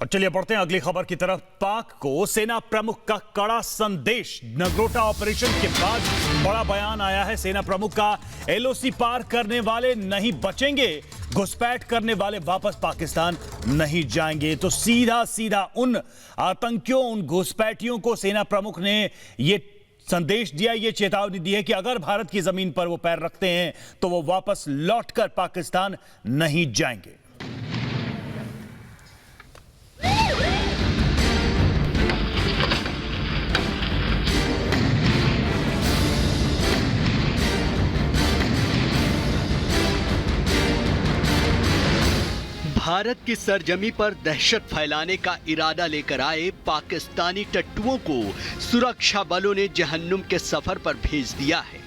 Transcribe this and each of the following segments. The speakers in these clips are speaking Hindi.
और चलिए बढ़ते हैं अगली खबर की तरफ। पाक को सेना प्रमुख का कड़ा संदेश। नगरोटा ऑपरेशन के बाद बड़ा बयान आया है सेना प्रमुख का। एलओसी पार करने वाले नहीं बचेंगे, घुसपैठ करने वाले वापस पाकिस्तान नहीं जाएंगे। तो सीधा सीधा उन आतंकियों, उन घुसपैठियों को सेना प्रमुख ने ये संदेश दिया, ये चेतावनी दी है कि अगर भारत की जमीन पर वो पैर रखते हैं तो वो वापस लौटकर पाकिस्तान नहीं जाएंगे। भारत की सरजमी पर दहशत फैलाने का इरादा लेकर आए पाकिस्तानी टट्टुओं को सुरक्षा बलों ने जहन्नुम के सफर पर भेज दिया है।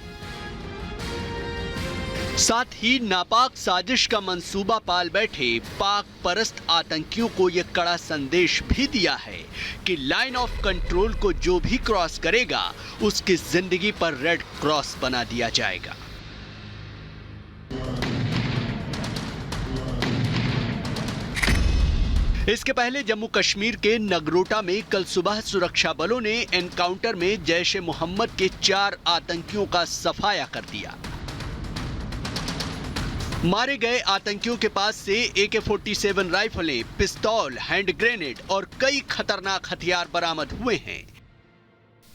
साथ ही नापाक साजिश का मंसूबा पाल बैठे पाक परस्त आतंकियों को यह कड़ा संदेश भी दिया है कि लाइन ऑफ कंट्रोल को जो भी क्रॉस करेगा उसकी जिंदगी पर रेड क्रॉस बना दिया जाएगा। इसके पहले जम्मू कश्मीर के नगरोटा में कल सुबह सुरक्षा बलों ने एनकाउंटर में जैश ए मोहम्मद के 4 आतंकियों का सफाया कर दिया। मारे गए आतंकियों के पास से AK-47 राइफलें, पिस्तौल, हैंड ग्रेनेड और कई खतरनाक हथियार बरामद हुए हैं।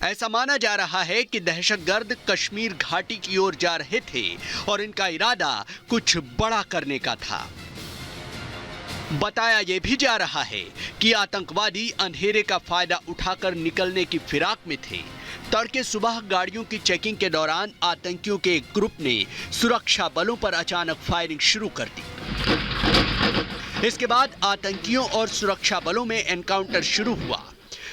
ऐसा माना जा रहा है कि दहशतगर्द कश्मीर घाटी की ओर जा रहे थे और इनका इरादा कुछ बड़ा करने का था। बताया यह भी जा रहा है कि आतंकवादी अंधेरे का फायदा उठाकर निकलने की फिराक में थे। तड़के सुबह गाड़ियों की चेकिंग के दौरान आतंकियों के एक ग्रुप ने सुरक्षा बलों पर अचानक फायरिंग शुरू कर दी। इसके बाद आतंकियों और सुरक्षा बलों में एनकाउंटर शुरू हुआ।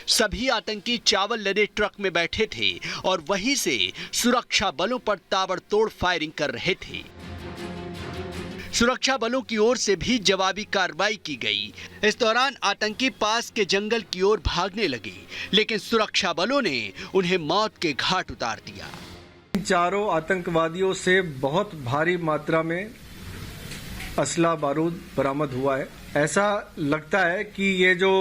सभी आतंकी चावल लदे ट्रक में बैठे थे और वहीं से सुरक्षा बलों पर ताबड़तोड़ फायरिंग कर रहे थे। सुरक्षा बलों की ओर से भी जवाबी कार्रवाई की गई। इस दौरान आतंकी पास के जंगल की ओर भागने लगे, लेकिन सुरक्षा बलों ने उन्हें मौत के घाट उतार दिया। चारों आतंकवादियों से बहुत भारी मात्रा में असला बारूद बरामद हुआ है। ऐसा लगता है कि ये जो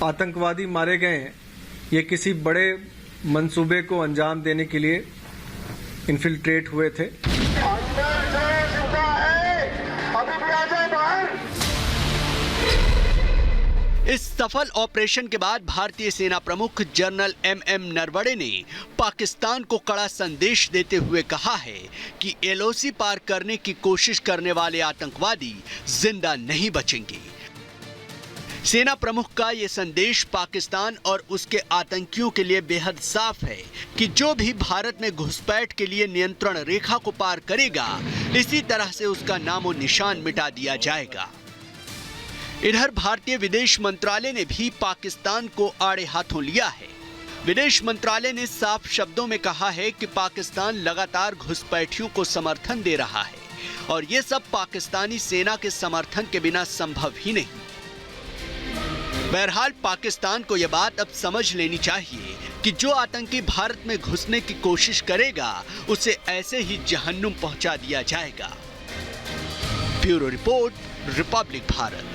आतंकवादी मारे गए हैं, ये किसी बड़े मंसूबे को अंजाम देने के लिए इन्फिल्ट्रेट हुए थे। इस सफल ऑपरेशन के बाद भारतीय सेना प्रमुख जनरल MM नरवणे ने पाकिस्तान को कड़ा संदेश देते हुए कहा है कि LOC पार करने की कोशिश करने वाले आतंकवादी जिंदा नहीं बचेंगे। सेना प्रमुख का यह संदेश पाकिस्तान और उसके आतंकियों के लिए बेहद साफ है कि जो भी भारत में घुसपैठ के लिए नियंत्रण रेखा को पार करेगा, इसी तरह से उसका नामो निशान मिटा दिया जाएगा। इधर भारतीय विदेश मंत्रालय ने भी पाकिस्तान को आड़े हाथों लिया है। विदेश मंत्रालय ने साफ शब्दों में कहा है कि पाकिस्तान लगातार घुसपैठियों को समर्थन दे रहा है और ये सब पाकिस्तानी सेना के समर्थन के बिना संभव ही नहीं। बहरहाल पाकिस्तान को यह बात अब समझ लेनी चाहिए कि जो आतंकी भारत में घुसने की कोशिश करेगा उसे ऐसे ही जहन्नुम पहुंचा दिया जाएगा। Bureau report, Republic Bharat.